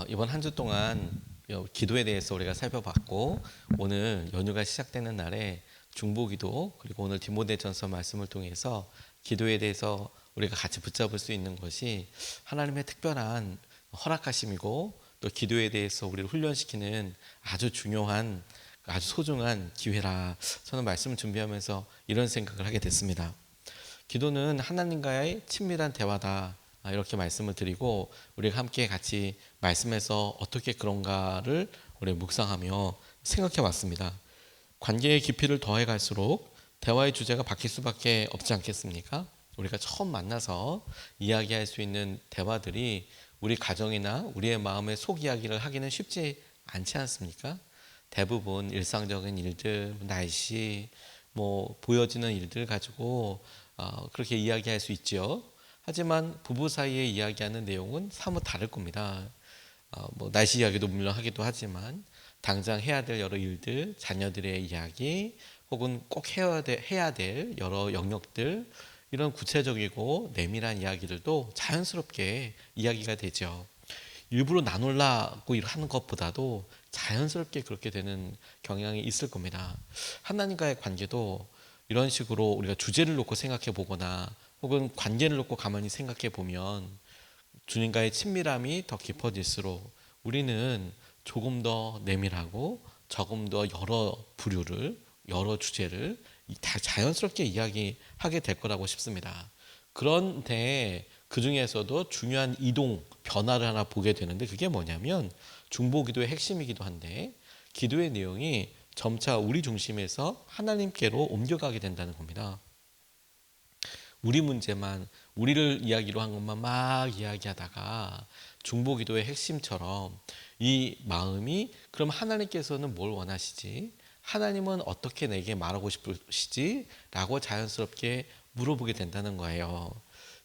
이번 한 주 동안 기도에 대해서 우리가 살펴봤고, 오늘 연휴가 시작되는 날에 중보기도 그리고 오늘 디모데전서 말씀을 통해서 기도에 대해서 우리가 같이 붙잡을 수 있는 것이 하나님의 특별한 허락하심이고, 또 기도에 대해서 우리를 훈련시키는 아주 중요한, 아주 소중한 기회라. 저는 말씀을 준비하면서 이런 생각을 하게 됐습니다. 기도는 하나님과의 친밀한 대화다, 이렇게 말씀을 드리고, 우리가 함께 같이 말씀에서 어떻게 그런가를 우리 묵상하며 생각해 왔습니다. 관계의 깊이를 더해 갈수록 대화의 주제가 바뀔 수밖에 없지 않겠습니까? 우리가 처음 만나서 이야기할 수 있는 대화들이 우리 가정이나 우리의 마음의 속 이야기를 하기는 쉽지 않지 않습니까? 대부분 일상적인 일들, 날씨, 보여지는 일들 가지고 그렇게 이야기할 수 있죠. 하지만 부부 사이에 이야기하는 내용은 사뭇 다를 겁니다. 날씨 이야기도 물론 하기도 하지만 당장 해야 될 여러 일들, 자녀들의 이야기, 혹은 꼭 해야 될 여러 영역들, 이런 구체적이고 내밀한 이야기들도 자연스럽게 이야기가 되죠. 일부러 나누려고 하는 것보다도 자연스럽게 그렇게 되는 경향이 있을 겁니다. 하나님과의 관계도 이런 식으로 우리가 주제를 놓고 생각해 보거나 혹은 관계를 놓고 가만히 생각해 보면 주님과의 친밀함이 더 깊어질수록 우리는 조금 더 내밀하고 조금 더 여러 부류를, 여러 주제를 다 자연스럽게 이야기하게 될 거라고 싶습니다. 그런데 그 중에서도 중요한 이동, 변화를 하나 보게 되는데, 그게 뭐냐면 중보기도의 핵심이기도 한데, 기도의 내용이 점차 우리 중심에서 하나님께로 옮겨가게 된다는 겁니다. 우리 문제만, 우리를 이야기로 한 것만 막 이야기하다가 중보기도의 핵심처럼 이 마음이, 그럼 하나님께서는 뭘 원하시지? 하나님은 어떻게 내게 말하고 싶으시지? 라고 자연스럽게 물어보게 된다는 거예요.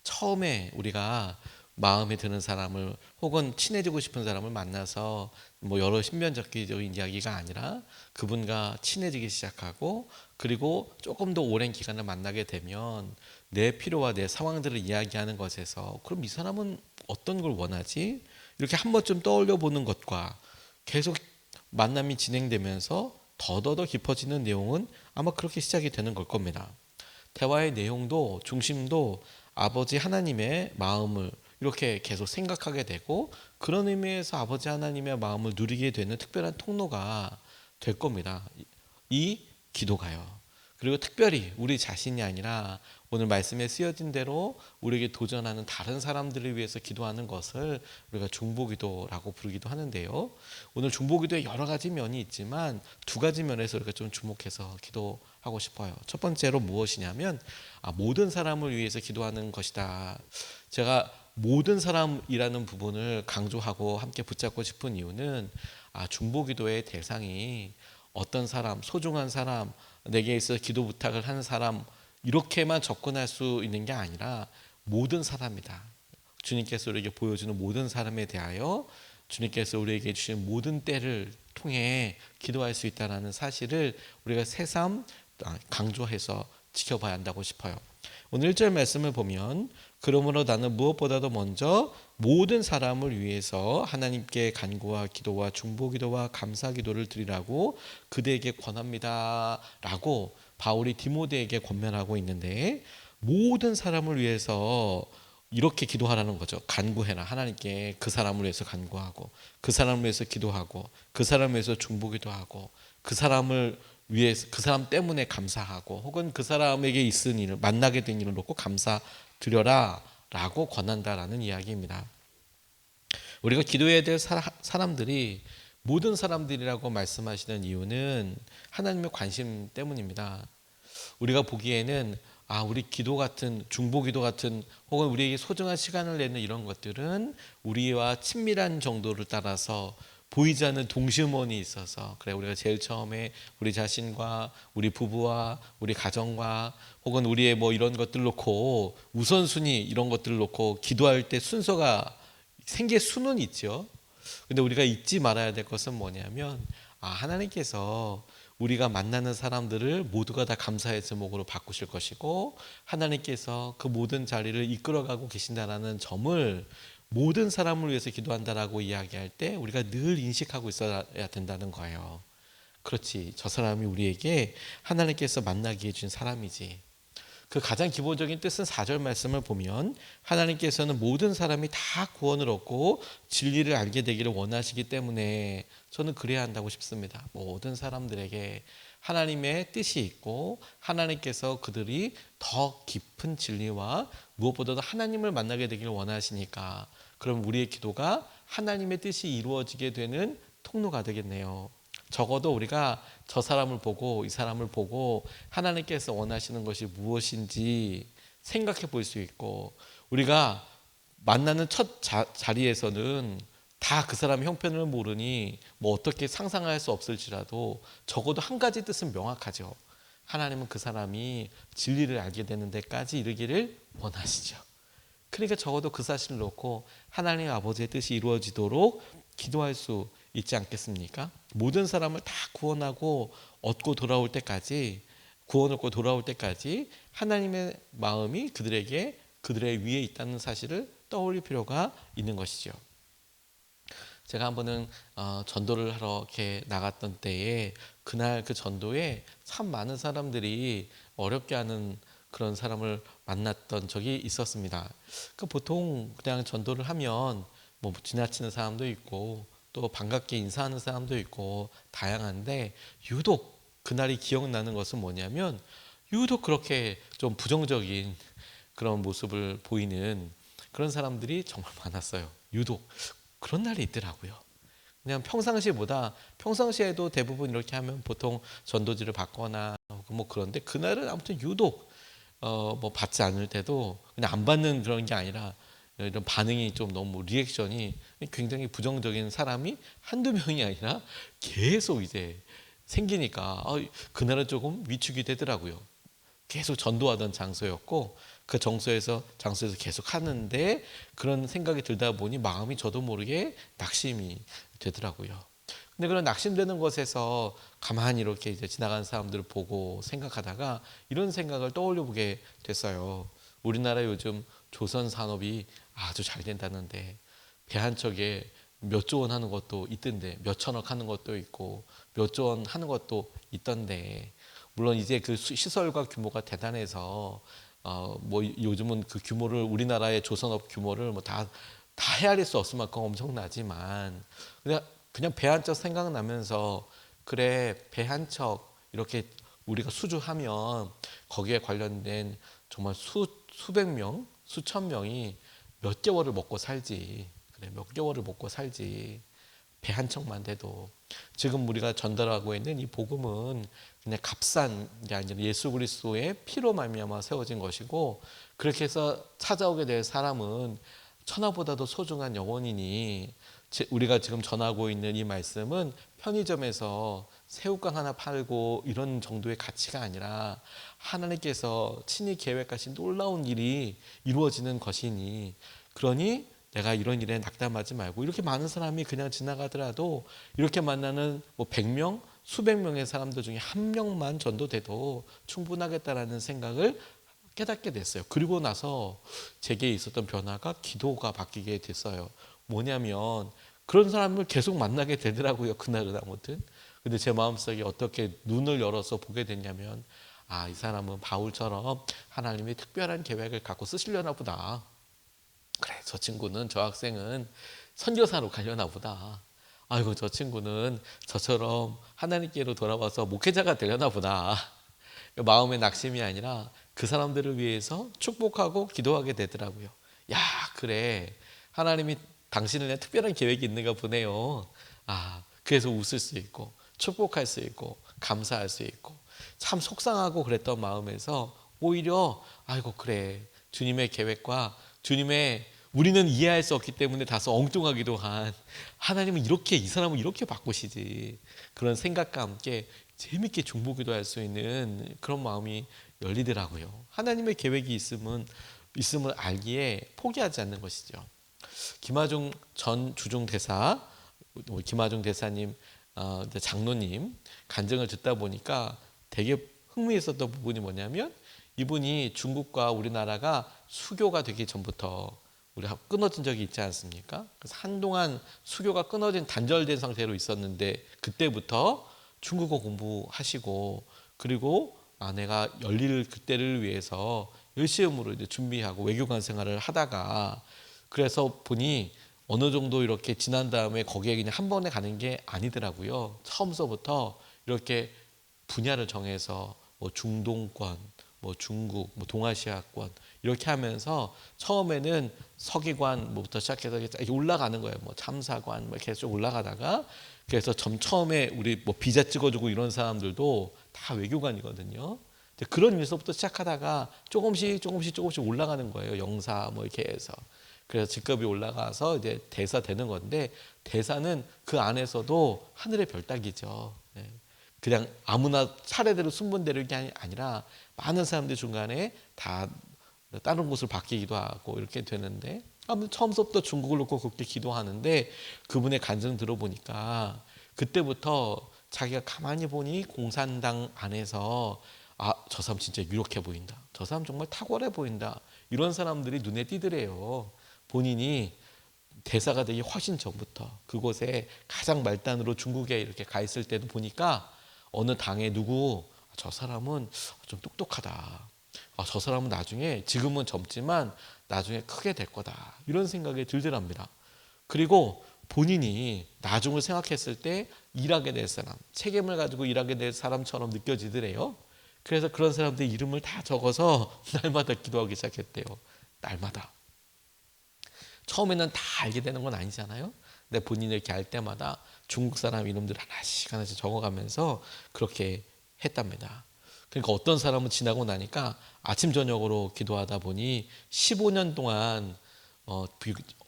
처음에 우리가 마음에 드는 사람을 혹은 친해지고 싶은 사람을 만나서 여러 신변적인 이야기가 아니라 그분과 친해지기 시작하고, 그리고 조금 더 오랜 기간을 만나게 되면 내 필요와 내 상황들을 이야기하는 것에서, 그럼 이 사람은 어떤 걸 원하지? 이렇게 한 번쯤 떠올려 보는 것과 계속 만남이 진행되면서 더더더 깊어지는 내용은 아마 그렇게 시작이 되는 걸 겁니다. 대화의 내용도, 중심도 아버지 하나님의 마음을 이렇게 계속 생각하게 되고, 그런 의미에서 아버지 하나님의 마음을 누리게 되는 특별한 통로가 될 겁니다. 이 기도가요. 그리고 특별히 우리 자신이 아니라 오늘 말씀에 쓰여진 대로 우리에게 도전하는 다른 사람들을 위해서 기도하는 것을 우리가 중보기도라고 부르기도 하는데요. 오늘 중보기도에 여러 가지 면이 있지만 두 가지 면에서 우리가 좀 주목해서 기도하고 싶어요. 첫 번째로 무엇이냐면 모든 사람을 위해서 기도하는 것이다. 제가 모든 사람이라는 부분을 강조하고 함께 붙잡고 싶은 이유는 중보기도의 대상이 어떤 사람, 소중한 사람, 내게 있어 기도 부탁을 하는 사람, 이렇게만 접근할 수 있는 게 아니라 모든 사람이다. 주님께서 우리에게 보여주는 모든 사람에 대하여 주님께서 우리에게 주신 모든 때를 통해 기도할 수 있다는 사실을 우리가 새삼 강조해서 지켜봐야 한다고 싶어요. 오늘 1절 말씀을 보면, 그러므로 나는 무엇보다도 먼저 모든 사람을 위해서 하나님께 간구와 기도와 중보기도와 감사기도를 드리라고 그대에게 권합니다 라고 바울이 디모데에게 권면하고 있는데, 모든 사람을 위해서 이렇게 기도하라는 거죠. 간구해라. 하나님께 그 사람을 위해서 간구하고, 그 사람을 위해서 기도하고, 그 사람을 위해서 중보기도하고, 그 사람을 위해서, 그 사람 때문에 감사하고, 혹은 그 사람에게 있은 일을, 만나게 된 일을 놓고 감사드려라 라고 권한다라는 이야기입니다. 우리가 기도해야 될 사람들이 모든 사람들이라고 말씀하시는 이유는 하나님의 관심 때문입니다. 우리가 보기에는 우리 기도 같은, 중보기도 같은, 혹은 우리에게 소중한 시간을 내는 이런 것들은 우리와 친밀한 정도를 따라서 보이지 않는 동심원이 있어서, 그래 우리가 제일 처음에 우리 자신과 우리 부부와 우리 가정과 혹은 우리의 이런 것들 놓고 우선순위, 이런 것들을 놓고 기도할 때 순서가 생길 수는 있죠. 근데 우리가 잊지 말아야 될 것은 뭐냐면 하나님께서 우리가 만나는 사람들을 모두가 다 감사의 제목으로 바꾸실 것이고, 하나님께서 그 모든 자리를 이끌어가고 계신다는 점을 모든 사람을 위해서 기도한다라고 이야기할 때 우리가 늘 인식하고 있어야 된다는 거예요. 그렇지, 저 사람이 우리에게 하나님께서 만나게 해준 사람이지. 그 가장 기본적인 뜻은 4절 말씀을 보면 하나님께서는 모든 사람이 다 구원을 얻고 진리를 알게 되기를 원하시기 때문에 저는 그래야 한다고 싶습니다. 모든 사람들에게 하나님의 뜻이 있고 하나님께서 그들이 더 깊은 진리와 무엇보다도 하나님을 만나게 되기를 원하시니까 그럼 우리의 기도가 하나님의 뜻이 이루어지게 되는 통로가 되겠네요. 적어도 우리가 저 사람을 보고 이 사람을 보고 하나님께서 원하시는 것이 무엇인지 생각해 볼 수 있고, 우리가 만나는 첫 자리에서는 다 그 사람의 형편을 모르니 뭐 어떻게 상상할 수 없을지라도 적어도 한 가지 뜻은 명확하죠. 하나님은 그 사람이 진리를 알게 되는 데까지 이르기를 원하시죠. 그러니까 적어도 그 사실을 놓고 하나님 아버지의 뜻이 이루어지도록 기도할 수 있지 않겠습니까? 모든 사람을 다 구원하고 얻고 돌아올 때까지, 구원 얻고 돌아올 때까지 하나님의 마음이 그들의 위에 있다는 사실을 떠올릴 필요가 있는 것이죠. 제가 한 번은 전도를 하러 이렇게 나갔던 때에 그날 그 전도에 참 많은 사람들이 어렵게 하는 그런 사람을 만났던 적이 있었습니다. 그 보통 그냥 전도를 하면 뭐 지나치는 사람도 있고 또 반갑게 인사하는 사람도 있고 다양한데, 유독 그날이 기억나는 것은 뭐냐면 유독 그렇게 좀 부정적인 그런 모습을 보이는 그런 사람들이 정말 많았어요. 유독 그런 날이 있더라고요. 그냥 평상시에도 대부분 이렇게 하면 보통 전도지를 받거나 뭐 그런데 그날은 아무튼 유독 뭐 받지 않을 때도 그냥 안 받는 그런 게 아니라 이런 반응이 좀 너무 리액션이 굉장히 부정적인 사람이 한두 명이 아니라 계속 이제 생기니까 그날은 조금 위축이 되더라고요. 계속 전도하던 장소였고 그 장소에서 계속 하는데 그런 생각이 들다 보니 마음이 저도 모르게 낙심이 되더라고요. 근데 그런 낙심되는 것에서 가만히 이렇게 이제 지나가는 사람들을 보고 생각하다가 이런 생각을 떠올려 보게 됐어요. 우리나라 요즘 조선 산업이 아주 잘 된다는데 배 한 척에 몇 조 원 하는 것도 있던데, 몇 천억 하는 것도 있고 몇 조 원 하는 것도 있던데, 물론 이제 그 시설과 규모가 대단해서 뭐 요즘은 그 규모를, 우리나라의 조선업 규모를 뭐 다 헤아릴 수 없을 만큼 엄청나지만 그냥 배 한 척 생각나면서, 그래 배 한 척 이렇게 우리가 수주하면 거기에 관련된 정말 수백 명, 수천 명이 몇 개월을 먹고 살지. 그래 몇 개월을 먹고 살지. 배 한 척만 돼도. 지금 우리가 전달하고 있는 이 복음은 그냥 값싼 게 아니라 예수 그리스도의 피로 말미암아 세워진 것이고, 그렇게 해서 찾아오게 될 사람은 천하보다도 소중한 영혼이니, 우리가 지금 전하고 있는 이 말씀은 편의점에서 새우깡 하나 팔고 이런 정도의 가치가 아니라 하나님께서 친히 계획하신 놀라운 일이 이루어지는 것이니, 그러니 내가 이런 일에 낙담하지 말고, 이렇게 많은 사람이 그냥 지나가더라도 이렇게 만나는 뭐 100명, 수백 명의 사람들 중에 한 명만 전도돼도 충분하겠다라는 생각을 깨닫게 됐어요. 그리고 나서 제게 있었던 변화가 기도가 바뀌게 됐어요. 뭐냐면 그런 사람을 계속 만나게 되더라고요. 그날은 아무튼. 근데 제 마음속에 어떻게 눈을 열어서 보게 됐냐면, 이 사람은 바울처럼 하나님의 특별한 계획을 갖고 쓰시려나 보다. 그래, 저 학생은 선교사로 가려나 보다. 아이고, 저 친구는 저처럼 하나님께로 돌아와서 목회자가 되려나 보다. 마음의 낙심이 아니라 그 사람들을 위해서 축복하고 기도하게 되더라고요. 야, 그래. 하나님이 당신을 위한 특별한 계획이 있는가 보네요. 그래서 웃을 수 있고 축복할 수 있고 감사할 수 있고, 참 속상하고 그랬던 마음에서 오히려 아이고 그래, 주님의 계획과 우리는 이해할 수 없기 때문에 다소 엉뚱하기도 한 하나님은 이렇게, 이 사람을 이렇게 바꾸시지, 그런 생각과 함께 재밌게 중보기도 할 수 있는 그런 마음이 열리더라고요. 하나님의 계획이 있음을 알기에 포기하지 않는 것이죠. 김하중 전 주중 대사, 김하중 대사님, 장로님 간증을 듣다 보니까 되게 흥미있었던 부분이 뭐냐면, 이분이 중국과 우리나라가 수교가 되기 전부터, 우리가 끊어진 적이 있지 않습니까? 그래서 한동안 수교가 끊어진 단절된 상태로 있었는데 그때부터 중국어 공부하시고 그리고 내가 열릴 그때를 위해서 열심으로 이제 준비하고 외교관 생활을 하다가 그래서 보니 어느 정도 이렇게 지난 다음에 거기에 그냥 한 번에 가는 게 아니더라고요. 처음서부터 이렇게 분야를 정해서 뭐 중동권, 뭐 중국, 뭐 동아시아권 이렇게 하면서 처음에는 서기관 뭐부터 시작해서 이렇게 올라가는 거예요. 뭐 참사관 뭐 이렇게 쭉 올라가다가 그래서 처음에 우리 뭐 비자 찍어주고 이런 사람들도 다 외교관이거든요. 그런 일서부터 시작하다가 조금씩 올라가는 거예요. 영사 뭐 이렇게 해서. 그래서 직급이 올라가서 이제 대사 되는 건데 대사는 그 안에서도 하늘의 별 따기죠. 네. 그냥 아무나 차례대로 순번대로 게 아니라 많은 사람들 중간에 다 다른 곳을 바뀌기도 하고 이렇게 되는데 아무튼 처음부터 중국을 놓고 그렇게 기도하는데 그분의 간증 들어보니까 그때부터 자기가 가만히 보니 공산당 안에서 저 사람 진짜 유력해 보인다. 저 사람 정말 탁월해 보인다. 이런 사람들이 눈에 띄더래요. 본인이 대사가 되기 훨씬 전부터 그곳에 가장 말단으로 중국에 이렇게 가 있을 때도 보니까 어느 당에 저 사람은 좀 똑똑하다. 저 사람은 나중에 지금은 젊지만 나중에 크게 될 거다. 이런 생각이 들더랍니다. 그리고 본인이 나중을 생각했을 때 일하게 될 사람, 책임을 가지고 일하게 될 사람처럼 느껴지더래요. 그래서 그런 사람들 이름을 다 적어서 날마다 기도하기 시작했대요. 날마다. 처음에는 다 알게 되는 건 아니잖아요. 근데 본인이 이렇게 알 때마다 중국 사람 이름들 하나씩 적어가면서 그렇게 했답니다. 그러니까 어떤 사람은 지나고 나니까 아침 저녁으로 기도하다 보니 15년 동안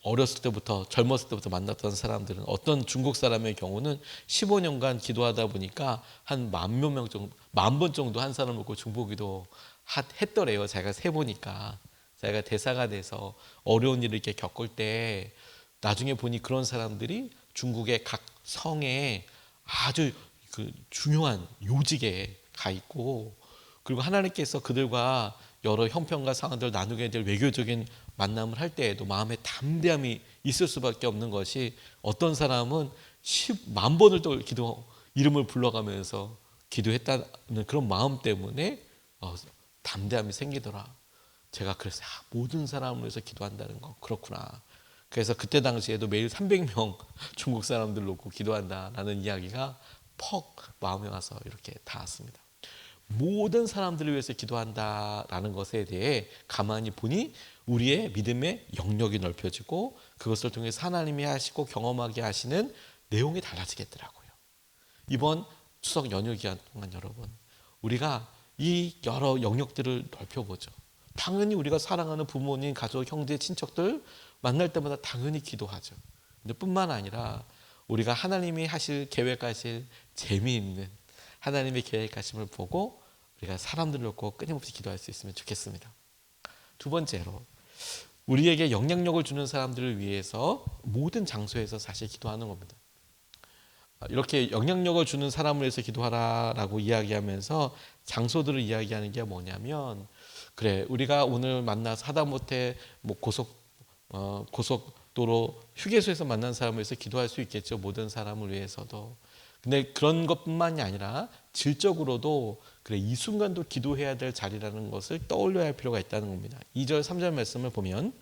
어렸을 때부터 젊었을 때부터 만났던 사람들은 어떤 중국 사람의 경우는 15년간 기도하다 보니까 한 10,000명 정도, 10,000번 정도 한 사람을 놓고 중보기도 했더래요. 제가 세보니까 자기가 대사가 돼서 어려운 일을 이렇게 겪을 때 나중에 보니 그런 사람들이 중국의 각 성에 아주 그 중요한 요직에 가 있고 그리고 하나님께서 그들과 여러 형편과 상황들을 나누게 될 외교적인 만남을 할 때에도 마음에 담대함이 있을 수밖에 없는 것이 어떤 사람은 10만 번을 또 이름을 불러가면서 기도했다는 그런 마음 때문에 담대함이 생기더라. 제가 그래서 모든 사람을 위해서 기도한다는 거 그렇구나. 그래서 그때 당시에도 매일 300명 중국 사람들 놓고 기도한다라는 이야기가 퍽 마음에 와서 이렇게 닿았습니다. 모든 사람들을 위해서 기도한다라는 것에 대해 가만히 보니 우리의 믿음의 영역이 넓혀지고 그것을 통해서 하나님이 하시고 경험하게 하시는 내용이 달라지겠더라고요. 이번 추석 연휴 기간 동안 여러분 우리가 이 여러 영역들을 넓혀보죠. 당연히 우리가 사랑하는 부모님, 가족, 형제, 친척들 만날 때마다 당연히 기도하죠. 근데 뿐만 아니라 우리가 하나님이 하실 계획하실 재미있는 하나님의 계획하심을 보고 우리가 사람들을 놓고 끊임없이 기도할 수 있으면 좋겠습니다. 두 번째로 우리에게 영향력을 주는 사람들을 위해서 모든 장소에서 사실 기도하는 겁니다. 이렇게 영향력을 주는 사람을 위해서 기도하라라고 이야기하면서 장소들을 이야기하는 게 뭐냐면 그래 우리가 오늘 만나서 하다못해 뭐 고속도로 휴게소에서 만난 사람을 위해서 기도할 수 있겠죠. 모든 사람을 위해서도. 근데 그런 것뿐만이 아니라 질적으로도 그래 이 순간도 기도해야 될 자리라는 것을 떠올려야 할 필요가 있다는 겁니다. 2절 3절 말씀을 보면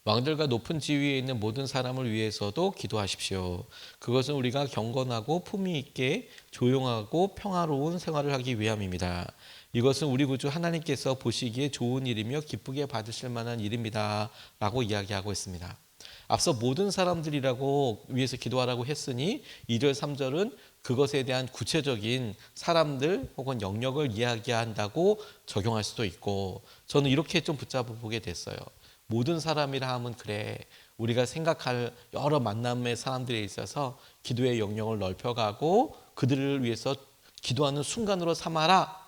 왕들과 높은 지위에 있는 모든 사람을 위해서도 기도하십시오. 그것은 우리가 경건하고 품위 있게 조용하고 평화로운 생활을 하기 위함입니다. 이것은 우리 구주 하나님께서 보시기에 좋은 일이며 기쁘게 받으실 만한 일입니다. 라고 이야기하고 있습니다. 앞서 모든 사람들이라고 위해서 기도하라고 했으니 2절 3절은 그것에 대한 구체적인 사람들 혹은 영역을 이야기한다고 적용할 수도 있고 저는 이렇게 좀 붙잡아 보게 됐어요. 모든 사람이라 하면 그래 우리가 생각할 여러 만남의 사람들에 있어서 기도의 영역을 넓혀가고 그들을 위해서 기도하는 순간으로 삼아라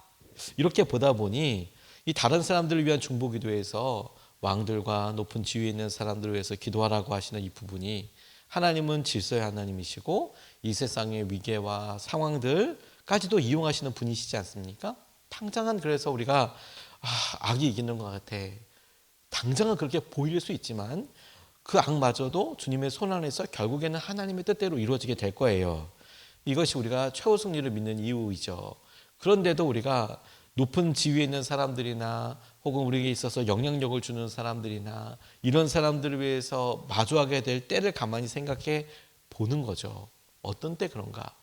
이렇게 보다 보니 이 다른 사람들을 위한 중보기도에서 왕들과 높은 지위에 있는 사람들을 위해서 기도하라고 하시는 이 부분이 하나님은 질서의 하나님이시고 이 세상의 위계와 상황들까지도 이용하시는 분이시지 않습니까? 당장은 그래서 우리가 악이 이기는 것 같아. 당장은 그렇게 보일 수 있지만 그 악마저도 주님의 손 안에서 결국에는 하나님의 뜻대로 이루어지게 될 거예요. 이것이 우리가 최후 승리를 믿는 이유이죠. 그런데도 우리가 높은 지위에 있는 사람들이나 혹은 우리에게 있어서 영향력을 주는 사람들이나 이런 사람들을 위해서 마주하게 될 때를 가만히 생각해 보는 거죠. 어떤 때 그런가?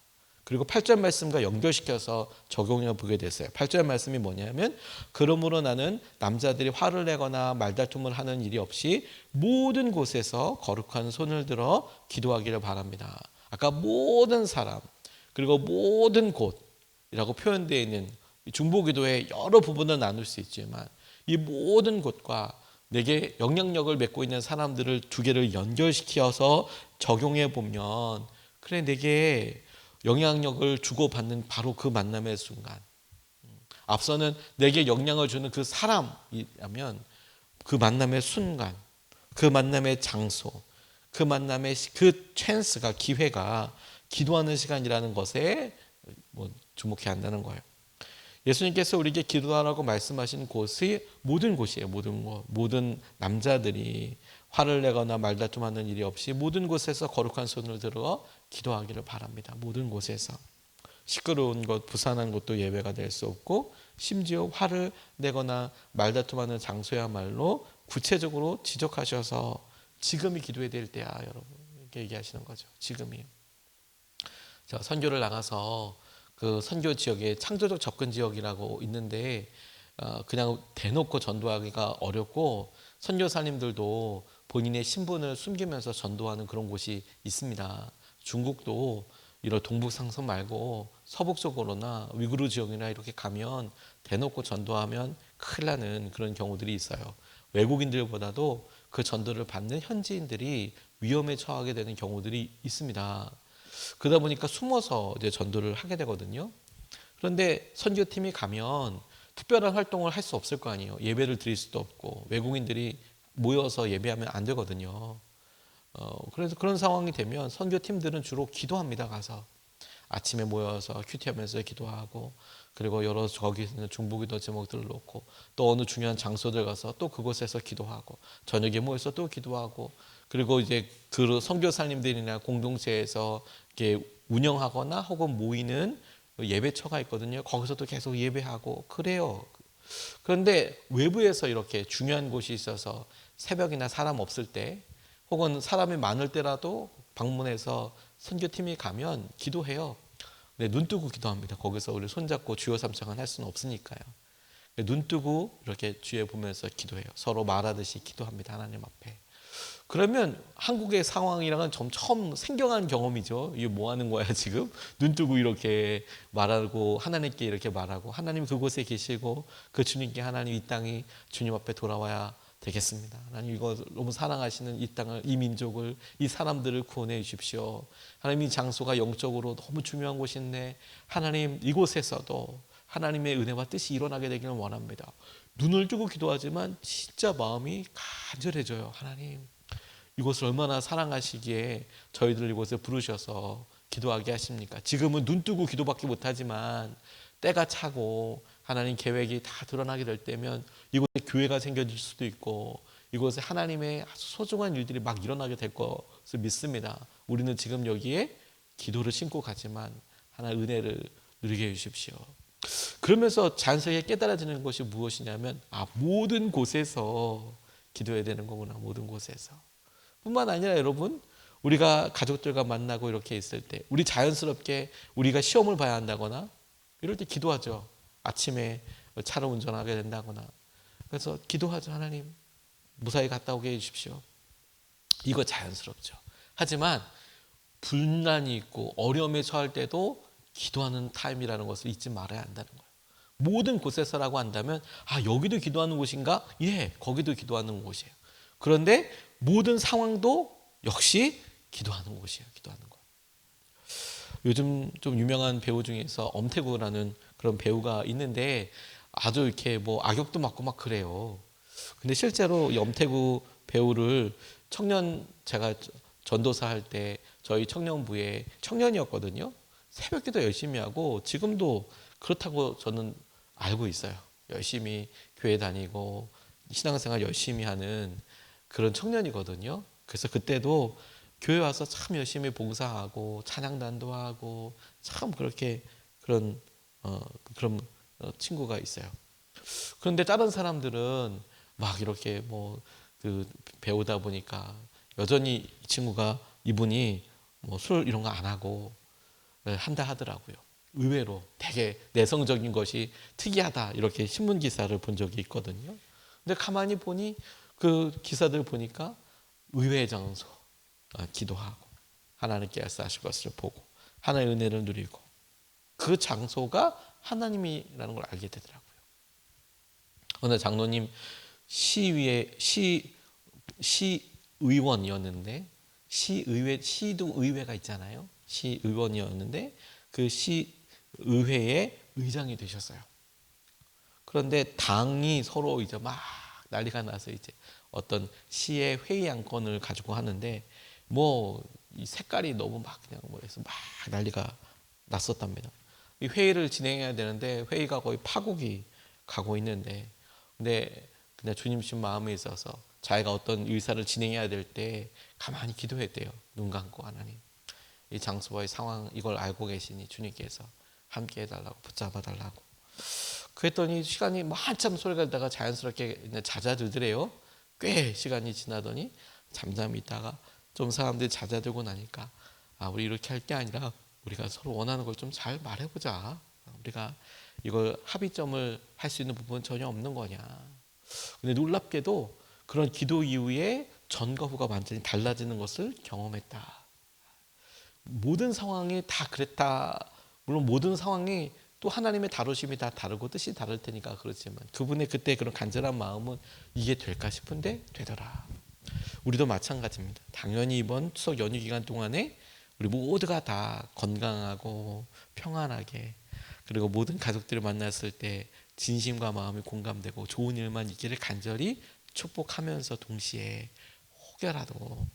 그리고 8절 말씀과 연결시켜서 적용해 보게 됐어요. 8절 말씀이 뭐냐면 그러므로 나는 남자들이 화를 내거나 말다툼을 하는 일이 없이 모든 곳에서 거룩한 손을 들어 기도하기를 바랍니다. 아까 모든 사람 그리고 모든 곳이라고 표현되어 있는 중보기도의 여러 부분을 나눌 수 있지만 이 모든 곳과 내게 영향력을 맺고 있는 사람들을 두 개를 연결시켜서 적용해 보면 그래 내게 영향력을 주고받는 바로 그 만남의 순간, 앞서는 내게 영향을 주는 그 사람이라면 그 만남의 순간, 그 만남의 장소, 그 만남의 그 찬스가 기회가 기도하는 시간이라는 것에 주목해야 한다는 거예요. 예수님께서 우리에게 기도하라고 말씀하신 곳이 모든 곳이에요. 모든 남자들이 화를 내거나 말다툼하는 일이 없이 모든 곳에서 거룩한 손을 들어 기도하기를 바랍니다. 모든 곳에서. 시끄러운 곳, 부산한 곳도 예외가 될 수 없고 심지어 화를 내거나 말다툼하는 장소야말로 구체적으로 지적하셔서 지금이 기도해야 될 때야 여러분 이렇게 얘기하시는 거죠. 지금이. 자, 선교를 나가서 그 선교 지역에 창조적 접근 지역이라고 있는데 그냥 대놓고 전도하기가 어렵고 선교사님들도 본인의 신분을 숨기면서 전도하는 그런 곳이 있습니다. 중국도 이런 동북 상선 말고 서북 쪽으로나 위구르 지역이나 이렇게 가면 대놓고 전도하면 큰일 나는 그런 경우들이 있어요. 외국인들보다도 그 전도를 받는 현지인들이 위험에 처하게 되는 경우들이 있습니다. 그러다 보니까 숨어서 이제 전도를 하게 되거든요. 그런데 선교팀이 가면 특별한 활동을 할 수 없을 거 아니에요. 예배를 드릴 수도 없고 외국인들이 모여서 예배하면 안 되거든요. 그래서 그런 상황이 되면 선교팀들은 주로 기도합니다. 가서 아침에 모여서 큐티하면서 기도하고 그리고 여러 거기 있는 중보기도 제목들을 놓고 또 어느 중요한 장소들 가서 또 그곳에서 기도하고 저녁에 모여서 또 기도하고 그리고 이제 그 선교사님들이나 공동체에서 이렇게 운영하거나 혹은 모이는 예배처가 있거든요. 거기서도 계속 예배하고 그래요. 그런데 외부에서 이렇게 중요한 곳이 있어서 새벽이나 사람 없을 때 혹은 사람이 많을 때라도 방문해서 선교팀이 가면 기도해요. 네, 눈 뜨고 기도합니다. 거기서 우리 손잡고 주여 삼창은 할 수는 없으니까요. 눈 뜨고 이렇게 주에 보면서 기도해요. 서로 말하듯이 기도합니다. 하나님 앞에. 그러면 한국의 상황이랑은 좀 처음 생경한 경험이죠. 이게 뭐 하는 거야 지금? 눈 뜨고 이렇게 말하고 하나님께 이렇게 말하고 하나님 그곳에 계시고 그 주님께 하나님 이 땅이 주님 앞에 돌아와야 되겠습니다. 하나님 이거 너무 사랑하시는 이 땅을 이 민족을 이 사람들을 구원해 주십시오. 하나님 이 장소가 영적으로 너무 중요한 곳인데 하나님 이곳에서도 하나님의 은혜와 뜻이 일어나게 되기를 원합니다. 눈을 뜨고 기도하지만 진짜 마음이 간절해져요. 하나님 이곳을 얼마나 사랑하시기에 저희들 이곳에 부르셔서 기도하게 하십니까? 지금은 눈 뜨고 기도밖에 못하지만 때가 차고 하나님 계획이 다 드러나게 될 때면 이곳에 교회가 생겨질 수도 있고 이곳에 하나님의 아주 소중한 일들이 막 일어나게 될 것을 믿습니다. 우리는 지금 여기에 기도를 신고 가지만 하나님 은혜를 누리게 해주십시오. 그러면서 자연스럽게 깨달아지는 것이 무엇이냐면 모든 곳에서 기도해야 되는 거구나. 모든 곳에서. 뿐만 아니라 여러분 우리가 가족들과 만나고 이렇게 있을 때 우리 자연스럽게 우리가 시험을 봐야 한다거나 이럴 때 기도하죠. 아침에 차를 운전하게 된다거나 그래서 기도하죠. 하나님 무사히 갔다 오게 해주십시오. 이거 자연스럽죠. 하지만 분난이 있고 어려움에 처할 때도 기도하는 타임이라는 것을 잊지 말아야 한다는 거예요. 모든 곳에서라고 한다면 여기도 기도하는 곳인가? 예, 거기도 기도하는 곳이에요. 그런데 모든 상황도 역시 기도하는 곳이에요. 기도하는 곳. 요즘 좀 유명한 배우 중에서 엄태구라는 그런 배우가 있는데 아주 이렇게 뭐 악역도 맡고 막 그래요. 근데 실제로 이 엄태구 배우를 제가 전도사 할 때 저희 청년부에 청년이었거든요. 새벽기도 열심히 하고 지금도 그렇다고 저는 알고 있어요. 열심히 교회 다니고 신앙생활 열심히 하는 그런 청년이거든요. 그래서 그때도 교회 와서 참 열심히 봉사하고 찬양단도 하고 참 그렇게 그런 그런 친구가 있어요. 그런데 다른 사람들은 막 이렇게 뭐 그 배우다 보니까 여전히 이 친구가 이분이 뭐 술 이런 거 안 하고 한다 하더라고요. 의외로 되게 내성적인 것이 특이하다 이렇게 신문 기사를 본 적이 있거든요. 근데 가만히 보니 그 기사들 보니까 의외의 장소, 기도하고 하나님께 역사하실 것을 보고 하나의 은혜를 누리고 그 장소가 하나님이라는 걸 알게 되더라고요. 어느 장로님 시의원이었는데 시도 의회가 있잖아요. 시의원이었는데 그 시의회의 의장이 되셨어요. 그런데 당이 서로 이제 막 난리가 나서 이제 어떤 시의 회의 안건을 가지고 하는데 뭐 이 색깔이 너무 막 그냥 뭐해서 막 난리가 났었답니다. 이 회의를 진행해야 되는데 회의가 거의 파국이 가고 있는데 근데 그냥 주님신 마음에 있어서 자기가 어떤 의사를 진행해야 될 때 가만히 기도했대요. 눈 감고 하나님 이 장소와의 상황 이걸 알고 계시니 주님께서 함께 해달라고 붙잡아 달라고 그랬더니 시간이 뭐 한참 소리가 나다가 자연스럽게 잦아들더래요. 꽤 시간이 지나더니 잠잠히 있다가 좀 사람들이 잦아들고 나니까 우리 이렇게 할 게 아니라 우리가 서로 원하는 걸 좀 잘 말해보자. 우리가 이걸 합의점을 할 수 있는 부분은 전혀 없는 거냐. 근데 놀랍게도 그런 기도 이후에 전과 후가 완전히 달라지는 것을 경험했다. 모든 상황이 다 그랬다. 물론 모든 상황이 또 하나님의 다루심이 다 다르고 뜻이 다를 테니까 그렇지만 그분의 그때 그런 간절한 마음은 이게 될까 싶은데 되더라. 우리도 마찬가지입니다. 당연히 이번 추석 연휴 기간 동안에 우리 모두가 다 건강하고 평안하게 그리고 모든 가족들을 만났을 때 진심과 마음이 공감되고 좋은 일만 있기를 간절히 축복하면서 동시에 혹여라도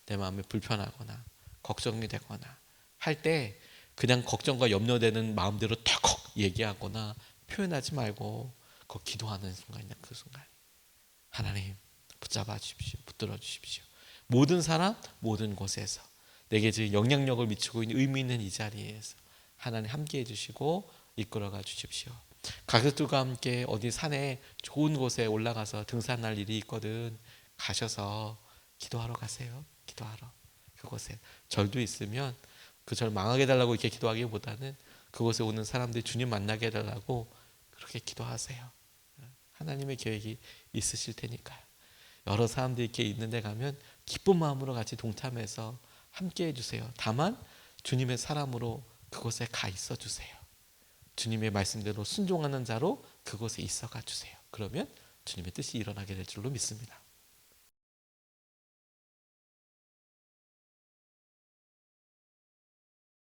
내 마음이 불편하거나 걱정이 되거나 할 때 그냥 걱정과 염려되는 마음대로 턱 얘기하거나 표현하지 말고 그 기도하는 순간이나 그 순간 하나님 붙잡아 주십시오. 붙들어 주십시오. 모든 사람 모든 곳에서 내게 지금 영향력을 미치고 있는 의미 있는 이 자리에서 하나님 함께해 주시고 이끌어가 주십시오. 가족들과 함께 어디 산에 좋은 곳에 올라가서 등산할 일이 있거든 가셔서 기도하러 가세요. 기도하러 그곳에 절도 있으면 그 절 망하게 해달라고 이렇게 기도하기보다는 그곳에 오는 사람들이 주님 만나게 해달라고 그렇게 기도하세요. 하나님의 계획이 있으실 테니까요. 여러 사람들이 이렇게 있는데 가면 기쁜 마음으로 같이 동참해서 함께 해주세요. 다만 주님의 사람으로 그곳에 가 있어 주세요. 주님의 말씀대로 순종하는 자로 그곳에 있어가 주세요. 그러면 주님의 뜻이 일어나게 될 줄로 믿습니다.